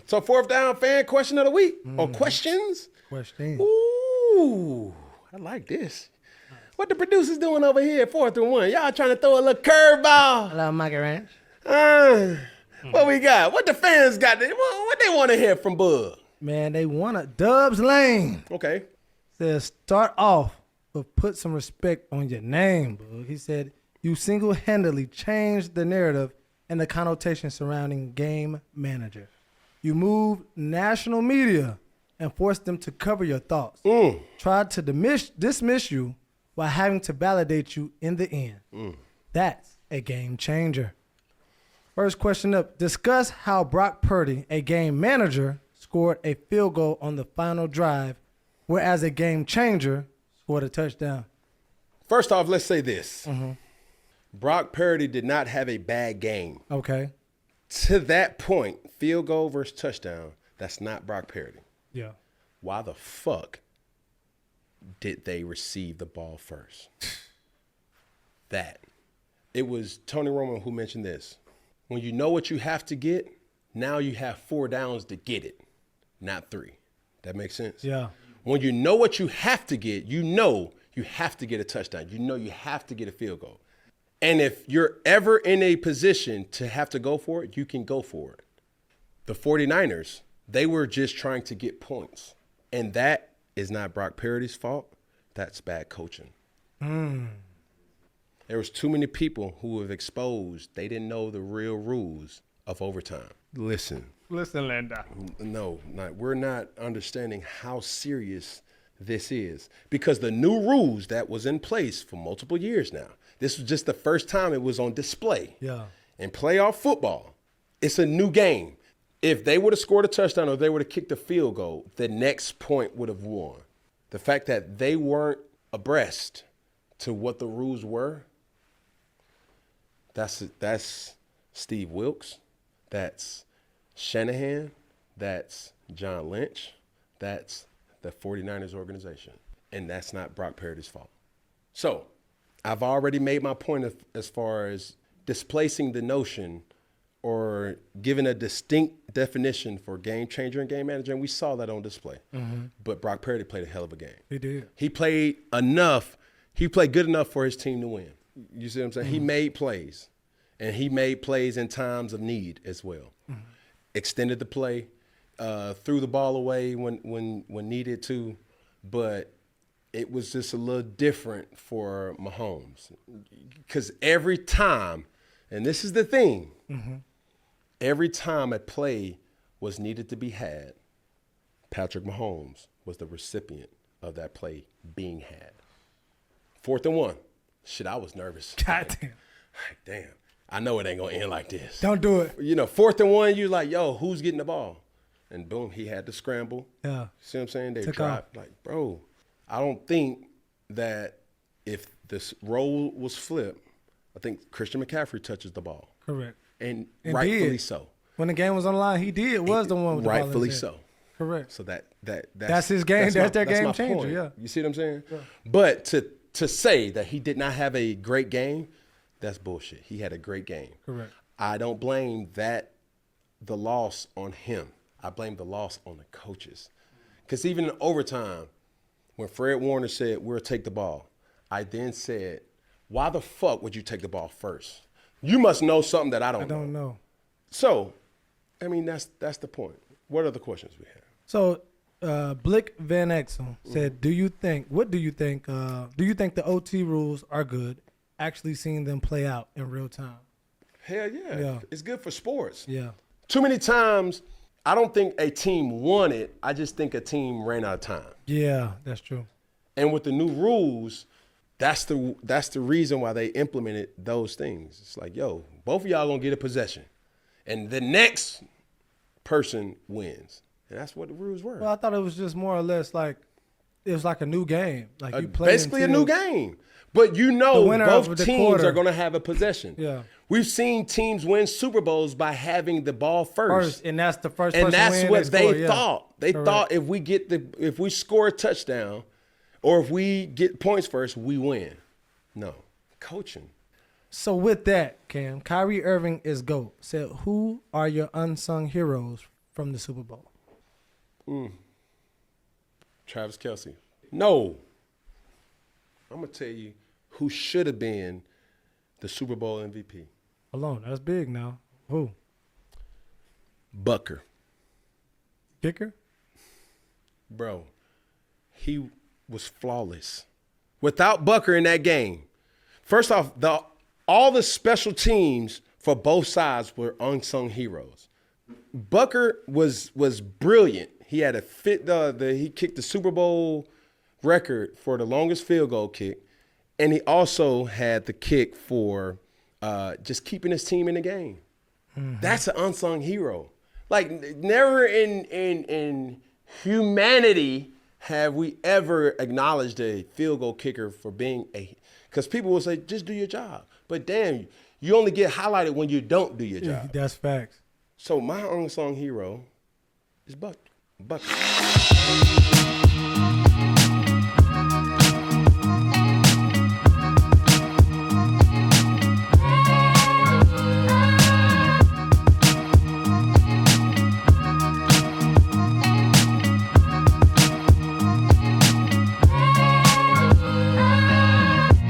So fourth down fan question of the week or questions? Question. Ooh, I like this. What the producers doing over here at 4th and 1? Y'all trying to throw a little curveball? Hello, Monkey Ranch. What we got? What the fans got? What they want to hear from Bud? Man, they want a Dubs Lane. Okay. Says start off, but put some respect on your name, bro. He said you single-handedly changed the narrative and the connotation surrounding game manager. You moved national media and forced them to cover your thoughts. Tried to dismiss you while having to validate you in the end. That's a game changer. First question up. Discuss how Brock Purdy, a game manager, scored a field goal on the final drive, whereas a game changer scored a touchdown. First off, let's say this. Brock Purdy did not have a bad game. Okay. To that point, field goal versus touchdown, that's not Brock Purdy. Yeah. Why the fuck did they receive the ball first? That. It was Tony Romo who mentioned this. When you know what you have to get, now you have 4 downs to get it, not 3. That makes sense? Yeah. When you know what you have to get, you know you have to get a touchdown. You know you have to get a field goal. And if you're ever in a position to have to go for it, you can go for it. The 49ers, they were just trying to get points. And that is not Brock Purdy's fault. That's bad coaching. There was too many people who have exposed. They didn't know the real rules of overtime. Listen, Linda. no, we're not understanding how serious this is because the new rules that was in place for multiple years now, this was just the first time it was on display. Yeah. In playoff football, it's a new game. If they would have scored a touchdown or they would have kicked a field goal, the next point would have won. The fact that they weren't abreast to what the rules were, that's Steve Wilkes, that's Shanahan, that's John Lynch, that's the 49ers organization, and that's not Brock Purdy's fault. So I've already made my point as far as displacing the notion or giving a distinct definition for game changer and game manager, and we saw that on display. But Brock Purdy played a hell of a game. He did. He played enough. He played good enough for his team to win. You see what I'm saying? He made plays, and he made plays in times of need as well. Extended the play, threw the ball away when needed to, but it was just a little different for Mahomes. Because every time, and this is the thing, every time a play was needed to be had, Patrick Mahomes was the recipient of that play being had. 4th and 1. Shit, I was nervous. Goddamn. Damn. I know it ain't going to end like this. Don't do it. 4th and 1, you're like, yo, who's getting the ball? And boom, he had to scramble. Yeah. See what I'm saying? They Took tried. off. Like, bro, I don't think that if this role was flipped, I think Christian McCaffrey touches the ball. Correct. And And rightfully did. so. When the game was on the line, he did. Was the one with the ball in his Rightfully hand. so. Correct. So That's his game. That's their game my changer, point. yeah. You see what I'm saying? Yeah. But to say that he did not have a great game, that's bullshit. He had a great game. Correct. I don't blame the loss on him. I blame the loss on the coaches. Because even in overtime, when Fred Warner said, we'll take the ball, I then said, why the fuck would you take the ball first? You must know something that I don't know. So, I mean, that's the point. What are the questions we have? So, Blick Van Exel said, do you think the OT rules are good, actually seeing them play out in real time? Hell yeah. It's good for sports. Yeah. Too many times, I don't think a team won it. I just think a team ran out of time. Yeah, that's true. And with the new rules, that's the reason why they implemented those things. It's like, yo, both of y'all gonna get a possession, and the next person wins. And that's what the rules were. Well, I thought it was just more or less like it was like a new game. Like you play basically a new game. But both teams are going to have a possession. Yeah. We've seen teams win Super Bowls by having the ball first. And that's the first and person that's win, what they score, thought. They Correct. thought if we score a touchdown or if we get points first, we win. No. Coaching. So with that, Cam, Kyrie Irving is GOAT. Said, who are your unsung heroes from the Super Bowl? Travis Kelce. No. I'm going to tell you who should have been the Super Bowl MVP. Alone. That's big now. Who? Bucker. Kicker? Bro, he was flawless. Without Bucker in that game, first off, all the special teams for both sides were unsung heroes. Bucker was brilliant. He had he kicked the Super Bowl record for the longest field goal kick, and he also had the kick for just keeping his team in the game. Mm-hmm. That's an unsung hero. Like, never in humanity have we ever acknowledged a field goal kicker for being because people will say, just do your job. But damn, you only get highlighted when you don't do your job. That's facts. So my unsung hero is Buck.